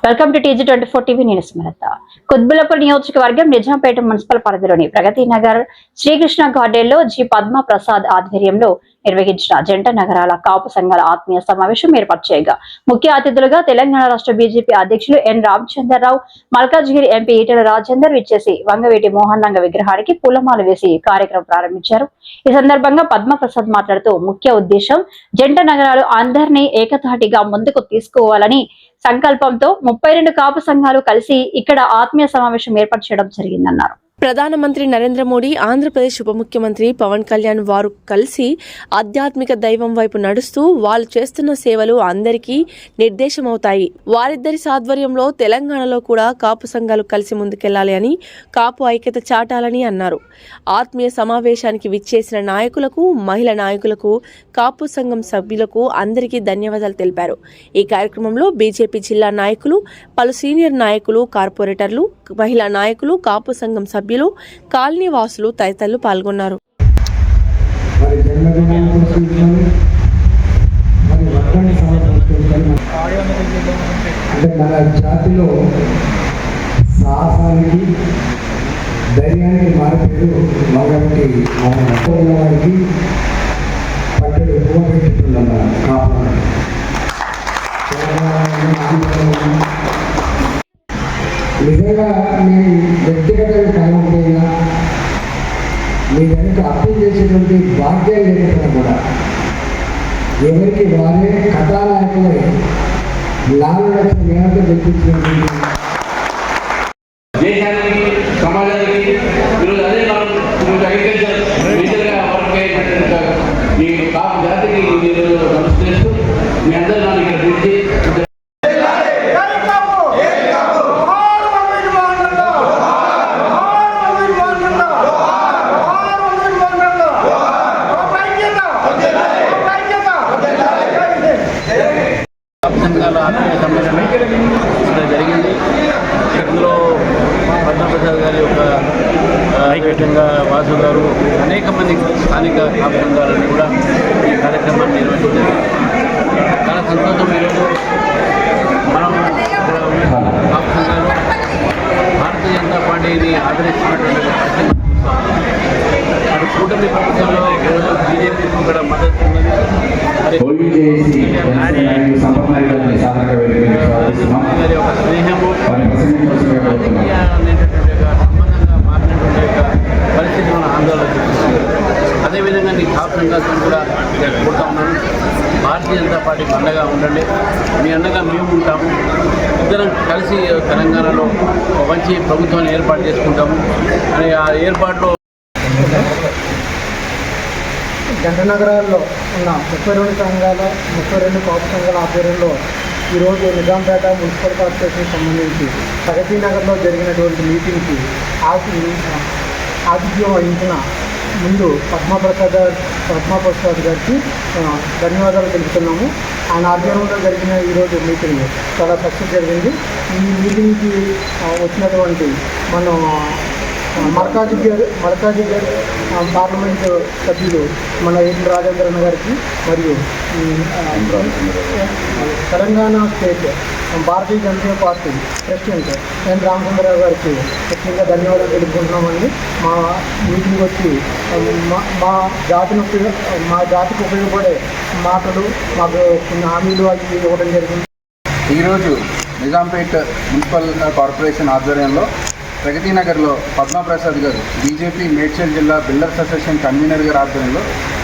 Welcome to TG24 TV. నేను స్మరత. కుత్బుల్లాపూర్ నియోజకవర్గం Nizampet municipal పరిధిలోని ప్రగతి నగర్ శ్రీకృష్ణ గార్డెన్లో జి పద్మా ప్రసాద్ ఆధ్వర్యంలో నిర్వహించిన జంట నగరాల కాపు సంఘాల ఆత్మీయ సమావేశం ఏర్పాటు చేయగా ముఖ్య అతిథులుగా తెలంగాణ రాష్ట్ర బీజేపీ అధ్యక్షులు ఎన్ రామచంద్రరావు, మల్కాజ్గిరి ఎంపీ ఈటెల రాజేందర్ విచ్చేసి వంగవీటి మోహన్ రంగ విగ్రహానికి పూలమాల వేసి కార్యక్రమం ప్రారంభించారు. ఈ సందర్భంగా పద్మా ప్రసాద్ మాట్లాడుతూ ముఖ్య ఉద్దేశం జంట నగరాలు అందరినీ ఏకతాటిగా ముందుకు తీసుకోవాలని సంకల్పంతో 32 కాపు సంఘాలు కలిసి ఇక్కడ ఆత్మీయ సమావేశం ఏర్పాటు చేయడం జరిగిందన్నారు. ప్రధానమంత్రి నరేంద్ర మోడీ, ఆంధ్రప్రదేశ్ ఉప ముఖ్యమంత్రి పవన్ కళ్యాణ్ వారు కలిసి ఆధ్యాత్మిక దైవం వైపు నడుస్తూ వాళ్ళు చేస్తున్న సేవలు అందరికీ నిర్దేశమవుతాయి. వారిద్దరి సాధ్వర్యంలో తెలంగాణలో కూడా కాపు సంఘాలు కలిసి ముందుకెళ్లాలి అని, కాపు ఐక్యత చాటాలని అన్నారు. ఆత్మీయ సమావేశానికి విచ్చేసిన నాయకులకు, మహిళా నాయకులకు, కాపు సంఘం సభ్యులకు అందరికీ ధన్యవాదాలు తెలిపారు. ఈ కార్యక్రమంలో బీజేపీ జిల్లా నాయకులు, పలు సీనియర్ నాయకులు, కార్పొరేటర్లు, మహిళా నాయకులు, కాపు సంఘం సభ్యులు, కాలనీ వాసులు తదితరులు పాల్గొన్నారు. ధైర్యానికి మారిపోయి మగంటి వారికి పట్టెలు ఎక్కువ పెట్టుకుంటున్నాం. నిజంగా నేను వ్యక్తిగతంగా కాకపోయినా మీ వెనక అర్థం చేసేటువంటి భాగ్యాలు లేకపోయినా కూడా ఎవరికి వారే కథానాయకులై 4 లక్షల మేరకు తెప్పించినటువంటి దేశానికి, సమాజానికి ఈరోజు అదే అగ్రికల్చర్ మేజర్గా వర్క్ అయ్యేటటువంటి ఈ కాపు జాతికి నమస్కరిస్తూ మీ అందరూ నన్ను ఇక్కడ పిలిచి సంఘాల ఆత్మీయ సమ్మేళనం జరిగింది. ఇందులో పద్మప్రసాద్ గారి యొక్క ఐక్యంగా వాసు గారు అనేక మంది స్థానిక కాపు సంఘాలను కూడా ఈ కార్యక్రమాన్ని నిర్వహించారు. చాలా సంతోషం. ఈరోజు మనం ఇక్కడ ఉన్న కాపు సంఘాలు భారతీయ జనతా పార్టీని ఆదరిస్తున్నటువంటి అది కూటమి ప్రభుత్వంలో బీజేపీ కూడా మద్దతు ఉన్నది. గారి యొక్క స్నేహము అనేటటువంటి సంబంధంగా మారినటువంటి యొక్క పరిస్థితులను ఆందోళన చూపిస్తుంది. అదేవిధంగా నీ కాపు సంఘాలను కూడా కోరుతా ఉన్నాను. భారతీయ జనతా పార్టీకి అండగా ఉండండి. మీ అండగా మేము ఉంటాము. ఇద్దరం కలిసి తెలంగాణలో మంచి ప్రభుత్వాన్ని ఏర్పాటు చేసుకుంటాము అని ఆ ఏర్పాటులో జంట నగరాల్లో ఉన్న 32 సంఘాల 32 కాపు సంఘాల ఆధ్వర్యంలో ఈరోజు నిజాంపేట మున్సిపల్ కార్పొరేషన్కి సంబంధించి ప్రగతి నగర్లో జరిగినటువంటి మీటింగ్కి ఆతిథ్యం వహించిన ముందు పద్మప్రసాద్ గారికి ధన్యవాదాలు తెలుపుతున్నాము. ఆయన ఆధ్వర్యంలో జరిగిన ఈరోజు మీటింగ్ చాలా సక్సెస్ జరిగింది. ఈ మీటింగ్కి వచ్చినటువంటి మనం మల్కాజ్గిరి పార్లమెంటు సభ్యులు మన ఈటెల రాజేంద్రన్ గారికి మరియు Telangana state Bharatiya Janata Party president N Ramachandra Rao గారికి ముఖ్యంగా ధన్యవాదాలు తెలుపుకుంటున్నామండి. మా మీటింగ్ వచ్చి మా జాతికి ఉపయోగపడే మాటలు, మాకు కొన్ని హామీలు అవి ఇవ్వడం జరిగింది. ఈరోజు నిజాంపేట్ మున్సిపల్ కార్పొరేషన్ ఆధ్వర్యంలో ప్రగతి నగర్లో పద్మప్రసాద్ గారు బీజేపీ మేడ్చల్ జిల్లా బిల్డర్స్ అసోసియేషన్ కన్వీనర్ గారి ఆధ్వర్యంలో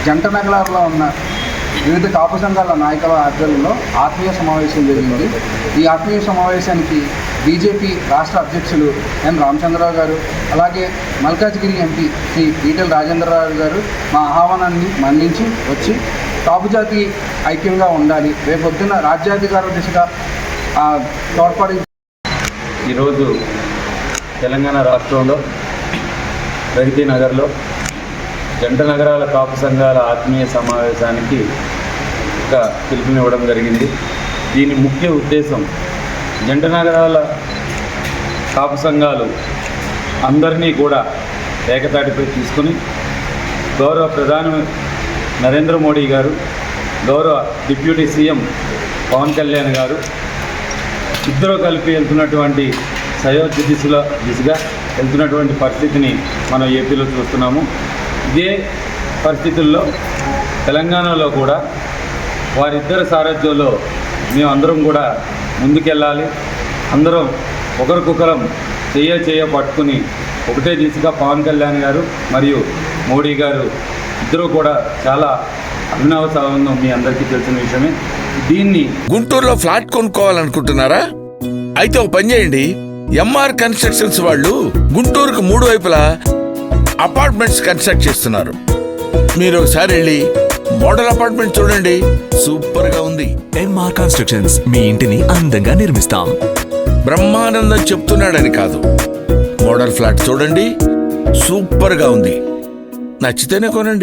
జంట నగరాల్లో ఉన్న వివిధ కాపు సంఘాల నాయకుల ఆధ్వర్యంలో ఆత్మీయ సమావేశం జరిగింది. ఈ ఆత్మీయ సమావేశానికి బీజేపీ రాష్ట్ర అధ్యక్షులు ఎన్ రామచంద్రరావు గారు, అలాగే మల్కాజ్గిరి ఎంపీ శ్రీ ఈటెల రాజేంద్రరావు గారు మా ఆహ్వానాన్ని మన్నించి వచ్చి కాపు జాతి ఐక్యంగా ఉండాలి, రేపొద్దున రాజ్యాధికార దిశగా తోడ్పడి ఈరోజు తెలంగాణ రాష్ట్రంలో ప్రగతి నగర్లో జంట నగరాల కాపు సంఘాల ఆత్మీయ సమావేశానికి ఒక పిలుపునివ్వడం జరిగింది. దీని ముఖ్య ఉద్దేశం జంట నగరాల కాపు సంఘాలు అందరినీ కూడా ఏకతాటిపై తీసుకుని గౌరవ ప్రధాని నరేంద్ర మోడీ గారు, గౌరవ డిప్యూటీ సీఎం పవన్ కళ్యాణ్ గారు ఇద్దరు కలిపి వెళ్తున్నటువంటి సయోధ్య దిశగా వెళ్తున్నటువంటి పరిస్థితిని మనం ఏపీలో చూస్తున్నాము. ఇదే పరిస్థితుల్లో తెలంగాణలో కూడా వారిద్దరి సారథ్యంలో మేమందరం కూడా ముందుకెళ్ళాలి. అందరం ఒకరికొకరం చేయ పట్టుకుని ఒకటే దిశగా పవన్ కళ్యాణ్ గారు మరియు మోడీ గారు ఇద్దరు కూడా చాలా అభినవ సంబంధం మీ అందరికీ తెలిసిన విషయమే. దీన్ని గుంటూరులో ఫ్లాట్ కొనుక్కోవాలనుకుంటున్నారా? అయితే ఒక పని చేయండి, ఎంఆర్ కన్స్ట్రక్షన్స్ వాళ్ళు గుంటూరుకు 3 వైపులా అపార్ట్మెంట్స్ కన్స్ట్రక్ట్ చేస్తున్నారు. మీరు ఒకసారి వెళ్ళి మోడల్ అపార్ట్మెంట్ చూడండి, సూపర్ గా ఉంది. ఎంఆర్ కన్స్ట్రక్షన్స్, మీ ఇంటిని అందంగా నిర్మిస్తాం. బ్రహ్మానందం చెప్తున్నాడని కాదు, మోడల్ ఫ్లాట్ చూడండి, సూపర్ గా ఉంది. నచ్చితేనే కొనండి.